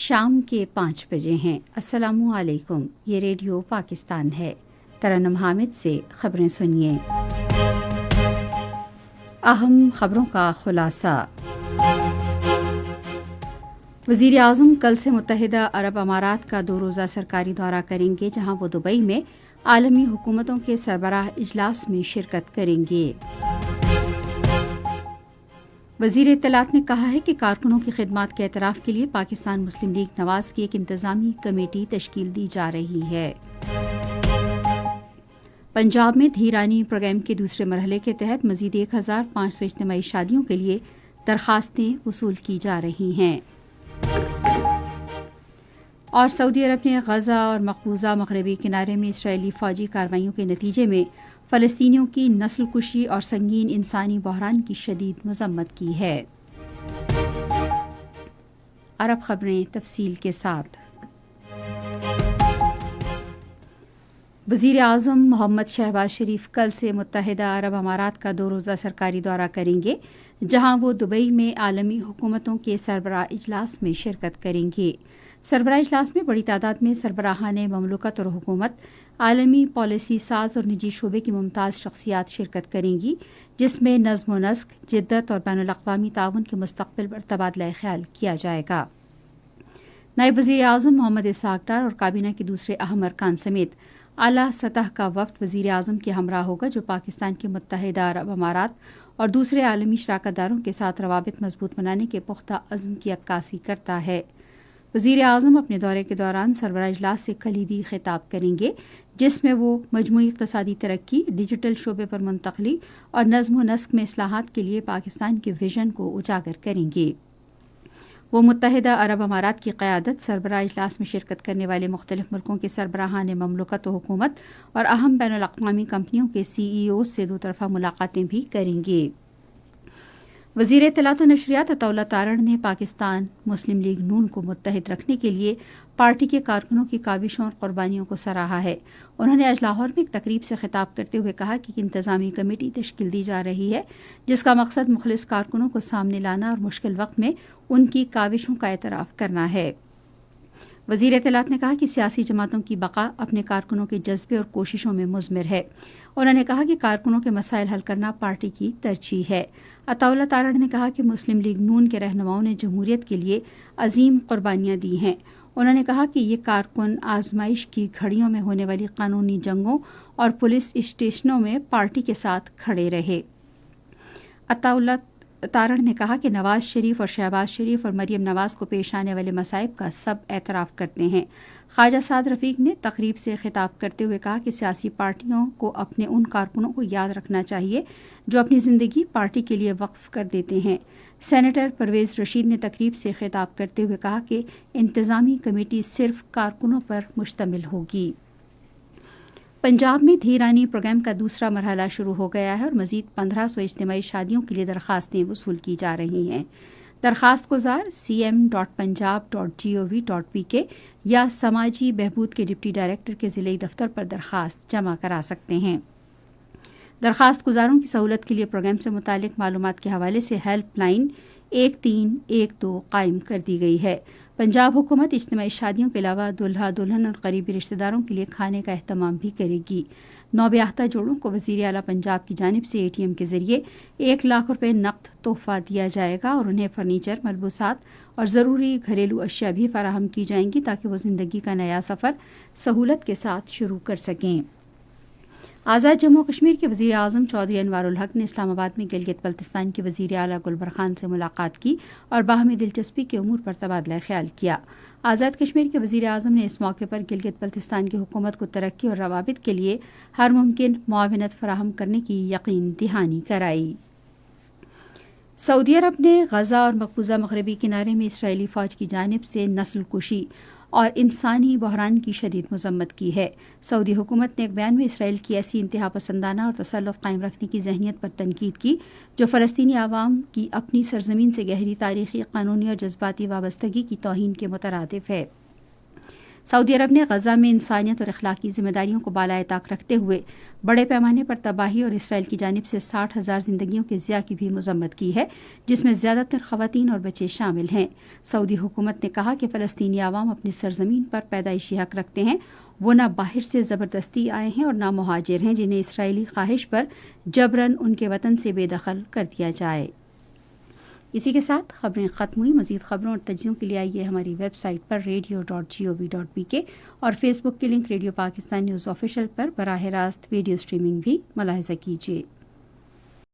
شام کے 5 بجے ہیں۔ السلام علیکم، یہ ریڈیو پاکستان ہے۔ ترنم حامد سے خبریں سنیے۔ اہم خبروں کا خلاصہ۔ وزیر اعظم کل سے متحدہ عرب امارات کا 2 روزہ سرکاری دورہ کریں گے، جہاں وہ دبئی میں عالمی حکومتوں کے سربراہ اجلاس میں شرکت کریں گے۔ وزیر اطلاعات نے کہا ہے کہ کارکنوں کی خدمات کے اعتراف کے لیے پاکستان مسلم لیگ نواز کی ایک انتظامی کمیٹی تشکیل دی جا رہی ہے۔ پنجاب میں دھیرانی پروگرام کے دوسرے مرحلے کے تحت مزید 1500 اجتماعی شادیوں کے لیے درخواستیں وصول کی جا رہی ہیں۔ اور سعودی عرب نے غزہ اور مقبوضہ مغربی کنارے میں اسرائیلی فوجی کارروائیوں کے نتیجے میں فلسطینیوں کی نسل کشی اور سنگین انسانی بحران کی شدید مذمت کی ہے۔ عرب خبریں تفصیل کے ساتھ۔ وزیر اعظم محمد شہباز شریف کل سے متحدہ عرب امارات کا 2 روزہ سرکاری دورہ کریں گے، جہاں وہ دبئی میں عالمی حکومتوں کے سربراہ اجلاس میں شرکت کریں گے۔ سربراہ اجلاس میں بڑی تعداد میں سربراہان مملکت اور حکومت، عالمی پالیسی ساز اور نجی شعبے کی ممتاز شخصیات شرکت کریں گی، جس میں نظم و نسق، جدت اور بین الاقوامی تعاون کے مستقبل پر تبادلہ خیال کیا جائے گا۔ نائب وزیر اعظم محمد اسحاق ڈار اور کابینہ کے دوسرے اہم ارکان سمیت اعلیٰ سطح کا وفد وزیر اعظم کے ہمراہ ہوگا، جو پاکستان کے متحدہ عرب امارات اور دوسرے عالمی شراکت داروں کے ساتھ روابط مضبوط بنانے کے پختہ عزم کی عکاسی کرتا ہے۔ وزیر اعظم اپنے دورے کے دوران سربراہ اجلاس سے کلیدی خطاب کریں گے، جس میں وہ مجموعی اقتصادی ترقی، ڈیجیٹل شعبے پر منتقلی اور نظم و نسق میں اصلاحات کے لیے پاکستان کے ویژن کو اجاگر کریں گے۔ وہ متحدہ عرب امارات کی قیادت، سربراہ اجلاس میں شرکت کرنے والے مختلف ملکوں کے سربراہان مملکت و حکومت اور اہم بین الاقوامی کمپنیوں کے CEO سے 2 طرفہ ملاقاتیں بھی کریں گے۔ وزیر اطلاعات و نشریات عطا اللہ تارڑ نے پاکستان مسلم لیگ نون کو متحد رکھنے کے لیے پارٹی کے کارکنوں کی کاوشوں اور قربانیوں کو سراہا ہے۔ انہوں نے آج لاہور میں ایک تقریب سے خطاب کرتے ہوئے کہا کہ ایک انتظامی کمیٹی تشکیل دی جا رہی ہے، جس کا مقصد مخلص کارکنوں کو سامنے لانا اور مشکل وقت میں ان کی کاوشوں کا اعتراف کرنا ہے۔ وزیر اطلاعات نے کہا کہ سیاسی جماعتوں کی بقا اپنے کارکنوں کے جذبے اور کوششوں میں مضمر ہے۔ انہوں نے کہا کہ کارکنوں کے مسائل حل کرنا پارٹی کی ترجیح ہے۔ عطا اللہ تارڑ نے کہا کہ مسلم لیگ نون کے رہنماؤں نے جمہوریت کے لیے عظیم قربانیاں دی ہیں۔ انہوں نے کہا کہ یہ کارکن آزمائش کی گھڑیوں میں ہونے والی قانونی جنگوں اور پولیس اسٹیشنوں میں پارٹی کے ساتھ کھڑے رہے۔ عطا اللہ تارڑ نے کہا کہ نواز شریف اور شہباز شریف اور مریم نواز کو پیش آنے والے مصائب کا سب اعتراف کرتے ہیں۔ خواجہ سعد رفیق نے تقریب سے خطاب کرتے ہوئے کہا کہ سیاسی پارٹیوں کو اپنے ان کارکنوں کو یاد رکھنا چاہیے جو اپنی زندگی پارٹی کے لیے وقف کر دیتے ہیں۔ سینیٹر پرویز رشید نے تقریب سے خطاب کرتے ہوئے کہا کہ انتظامی کمیٹی صرف کارکنوں پر مشتمل ہوگی۔ پنجاب میں دھیرانی پروگرام کا دوسرا مرحلہ شروع ہو گیا ہے اور مزید 1500 اجتماعی شادیوں کے لیے درخواستیں وصول کی جا رہی ہیں۔ درخواست گزار cm.punjab.gov.pk یا سماجی بہبود کے ڈپٹی ڈائریکٹر کے ضلعی دفتر پر درخواست جمع کرا سکتے ہیں۔ درخواست گزاروں کی سہولت کے لیے پروگرام سے متعلق معلومات کے حوالے سے ہیلپ لائن 1312 قائم کر دی گئی ہے۔ پنجاب حکومت اجتماعی شادیوں کے علاوہ دلہا دلہن اور قریبی رشتہ داروں کے لیے کھانے کا اہتمام بھی کرے گی۔ نوبیاختہ جوڑوں کو وزیر اعلیٰ پنجاب کی جانب سے ATM کے ذریعے 1 لاکھ روپے نقد تحفہ دیا جائے گا اور انہیں فرنیچر، ملبوسات اور ضروری گھریلو اشیاء بھی فراہم کی جائیں گی تاکہ وہ زندگی کا نیا سفر سہولت کے ساتھ شروع کر سکیں۔ آزاد جموں کشمیر کے وزیر اعظم چودھری انوار الحق نے اسلام آباد میں گلگت بلتستان کے وزیر اعلیٰ گلبر خان سے ملاقات کی اور باہمی دلچسپی کے امور پر تبادلہ خیال کیا۔ آزاد کشمیر کے وزیر اعظم نے اس موقع پر گلگت بلتستان کی حکومت کو ترقی اور روابط کے لیے ہر ممکن معاونت فراہم کرنے کی یقین دہانی کرائی۔ سعودی عرب نے غزہ اور مقبوضہ مغربی کنارے میں اسرائیلی فوج کی جانب سے نسل کشی اور انسانی بحران کی شدید مذمت کی ہے۔ سعودی حکومت نے ایک بیان میں اسرائیل کی ایسی انتہا پسندانہ اور تسلط قائم رکھنے کی ذہنیت پر تنقید کی جو فلسطینی عوام کی اپنی سرزمین سے گہری تاریخی، قانونی اور جذباتی وابستگی کی توہین کے مترادف ہے۔ سعودی عرب نے غزہ میں انسانیت اور اخلاقی ذمہ داریوں کو بالائے طاق رکھتے ہوئے بڑے پیمانے پر تباہی اور اسرائیل کی جانب سے 60,000 زندگیوں کے ضیاع کی بھی مذمت کی ہے، جس میں زیادہ تر خواتین اور بچے شامل ہیں۔ سعودی حکومت نے کہا کہ فلسطینی عوام اپنی سرزمین پر پیدائشی حق رکھتے ہیں، وہ نہ باہر سے زبردستی آئے ہیں اور نہ مہاجر ہیں جنہیں اسرائیلی خواہش پر جبراً ان کے وطن سے بے دخل کر دیا جائے۔ اسی کے ساتھ خبریں ختم ہوئی۔ مزید خبروں اور تجزیوں کے لیے آئیے ہماری ویب سائٹ پر radio.gov.pk اور فیس بک کے link radio Pakistan news official پر براہ راست ویڈیو سٹریمنگ بھی ملاحظہ کیجیے۔